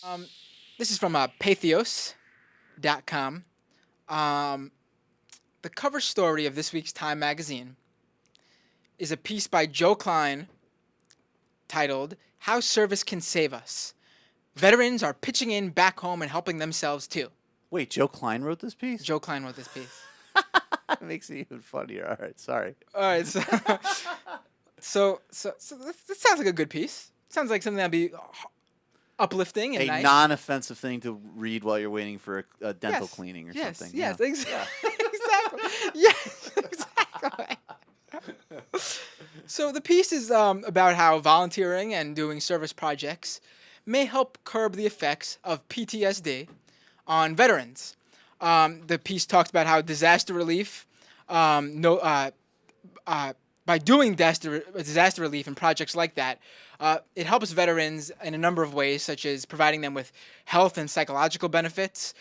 Um, this is from Pathos.com. Um, the cover story of this week's Time magazine is a piece by Joe Klein titled "How Service Can Save Us." Veterans are pitching in back home and helping themselves too. Wait, Joe Klein wrote this piece? Joe Klein wrote this piece. That makes it even funnier. All right, sorry. All right, so this sounds like a good piece. Sounds like something that'd be uplifting and A nice. non-offensive thing to read while you're waiting for a dental Yes. cleaning or Yes, something. yes, Yeah. exactly. Yes, exactly. So the piece is about how volunteering and doing service projects may help curb the effects of PTSD on veterans. The piece talks about how disaster relief, no, by doing disaster relief and projects like that, it helps veterans in a number of ways, such as providing them with health and psychological benefits,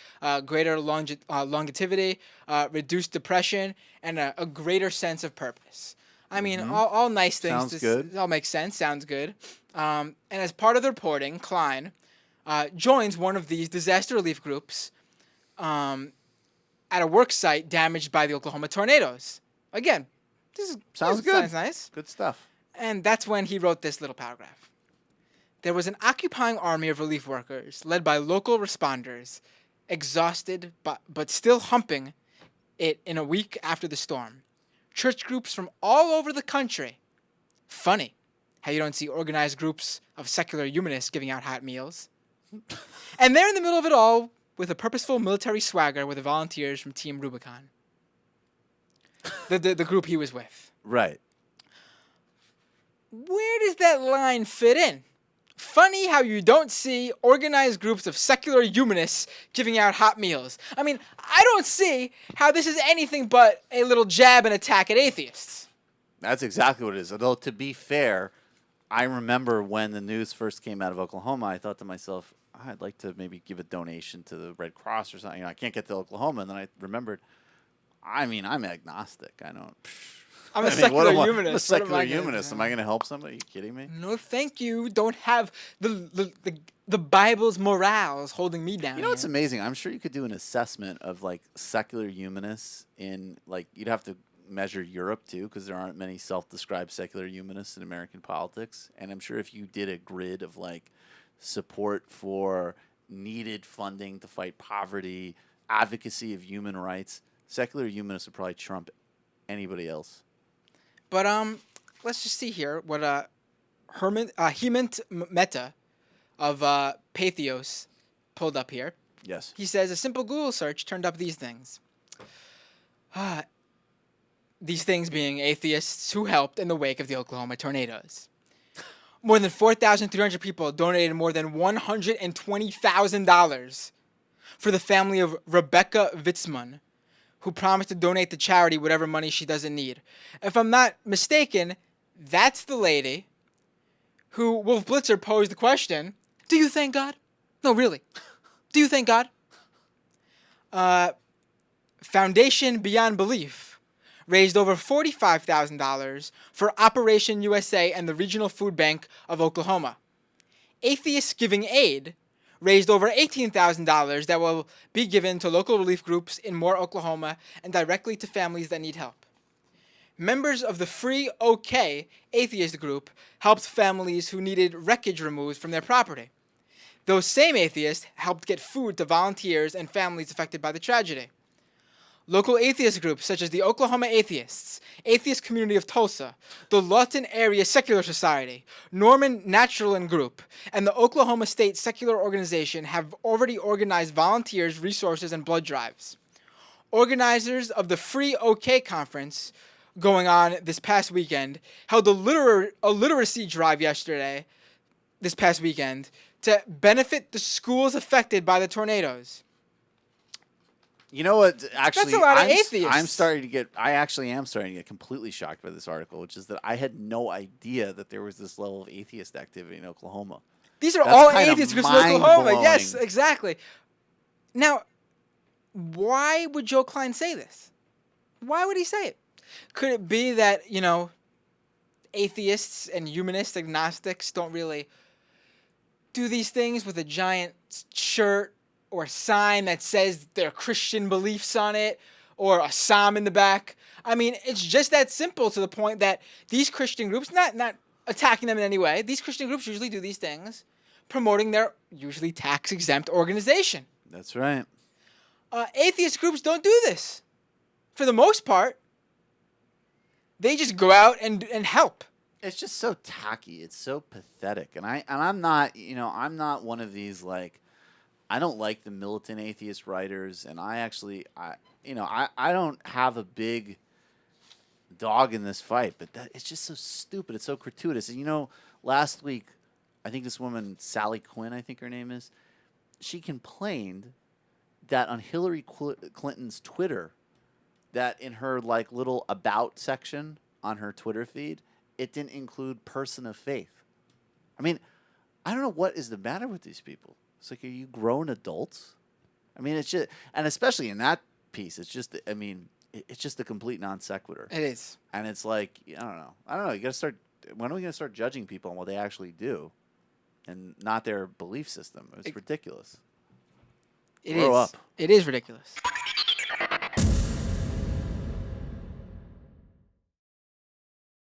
greater longevity, reduced depression, and a greater sense of purpose. I mean, all nice things. Sounds good. All makes sense. Sounds good. And as part of the reporting, Klein joins one of these disaster relief groups at a work site damaged by the Oklahoma tornadoes. Again, Sounds this good. Sounds nice. Good stuff. And that's when he wrote this little paragraph. There was an occupying army of relief workers led by local responders, exhausted but still humping it in a week after the storm. Church groups from all over the country. Funny how you don't see organized groups of secular humanists giving out hot meals. And there in the middle of it all, with a purposeful military swagger, were the volunteers from Team Rubicon. The group he was with. Right. Where does that line fit in? Funny how you don't see organized groups of secular humanists giving out hot meals. I mean, I don't see how this is anything but a little jab and attack at atheists. That's exactly what it is. Although, to be fair, I remember when the news first came out of Oklahoma, I thought to myself, I'd like to maybe give a donation to the Red Cross or something. I can't get to Oklahoma. And then I remembered, I mean, I'm agnostic. I don't. I'm a I mean, secular I'm a humanist. What am secular I gonna humanist. do? Am I going to help somebody? Are you kidding me? No, thank you. Don't have the Bible's morals holding me down. You know what's here. amazing? I'm sure you could do an assessment of like secular humanists in like you'd have to measure Europe too because there aren't many self-described secular humanists in American politics. And I'm sure if you did a grid of like support for needed funding to fight poverty, advocacy of human rights, secular humanists would probably trump anybody else. But let's just see here what Hemant Mehta of Pathos pulled up here. Yes. He says a simple Google search turned up these things. These things being atheists who helped in the wake of the Oklahoma tornadoes. More than 4,300 people donated more than $120,000 for the family of Rebecca Witzman, who promised to donate to charity whatever money she doesn't need. If I'm not mistaken, that's the lady who Wolf Blitzer posed the question, do you thank God? No, really. Do you thank God? Foundation Beyond Belief raised over $45,000 for Operation USA and the Regional Food Bank of Oklahoma. Atheists Giving Aid raised over $18,000 that will be given to local relief groups in Moore, Oklahoma, and directly to families that need help. Members of the Free OK atheist group helped families who needed wreckage removed from their property. Those same atheists helped get food to volunteers and families affected by the tragedy. Local atheist groups such as the Oklahoma Atheists, Atheist Community of Tulsa, the Lawton Area Secular Society, Norman Naturalin Group, and the Oklahoma State Secular Organization have already organized volunteers, resources, and blood drives. Organizers of the Free OK Conference going on this past weekend held a literacy drive this past weekend, to benefit the schools affected by the tornadoes. You know what? Actually, That's a lot of atheists. I actually am starting to get completely shocked by this article, which is that I had no idea that there was this level of atheist activity in Oklahoma. These are That's all kinda atheist groups in Oklahoma. mind-blowing. Yes, exactly. Now, why would Joe Klein say this? Why would he say it? Could it be that, atheists and humanists, agnostics don't really do these things with a giant shirt or sign that says their Christian beliefs on it or a psalm in the back. I mean, it's just that simple to the point that these Christian groups, not attacking them in any way, these Christian groups usually do these things promoting their usually tax-exempt organization. That's right. Atheist groups don't do this. For the most part, they just go out and help. It's just so tacky. It's so pathetic. And I'm not, I'm not one of these like I don't like the militant atheist writers, and I don't have a big dog in this fight, but it's just so stupid. It's so gratuitous. And last week, I think this woman, Sally Quinn, I think her name is, she complained that on Hillary Clinton's Twitter, that in her like little about section on her Twitter feed, it didn't include person of faith. I mean, I don't know what is the matter with these people. It's like, are you grown adults? I mean, it's just, and especially in that piece, it's just, I mean, it's just a complete non sequitur. It is. And it's like, I don't know. You got to start, when are we going to start judging people on what they actually do and not their belief system? It's ridiculous. It Grow is. up. It is ridiculous.